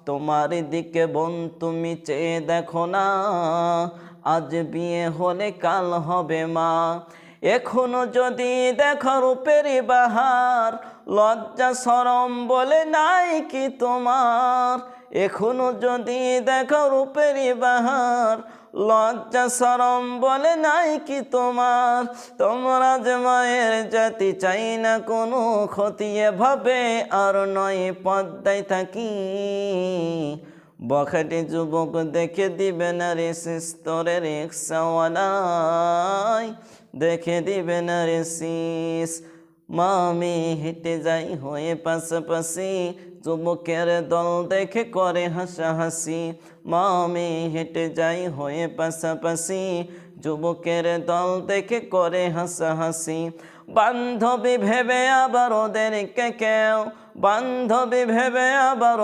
তোমার দিকে বোন তুমি চেয়ে দেখো না, আজ বিয়ে হলে কাল হবে মা। এখনো যদি দেখো রূপের বাহার, লজ্জা শরম বলে নাই কি তোমার? এখনো যদি দেখো রূপের বাহার, লজ্জা শরম বলে নাই কি তোমার? তোমরা যে মায়ের জাতি চাই না কোনো ক্ষতি, এভাবে আর নয় পদ্মায় থাকি। বখাটে যুবক দেখে দিবে না রে স্তরের রিক্সাওয়ালাই, দেখে দিবে না রে শীষ। মা আমি হেঁটে যাই হয়ে পাশাপাশি, যুবকের দল দেখে করে হাসাহাসি। মা আমি হেঁটে যাই হয়ে পাশাপাশি, যুবকের দল দেখে করে হাসাহাসি। বান্ধবী ভেবে আবার ওদেরকে কেউ, বান্ধবী ভেবে আবার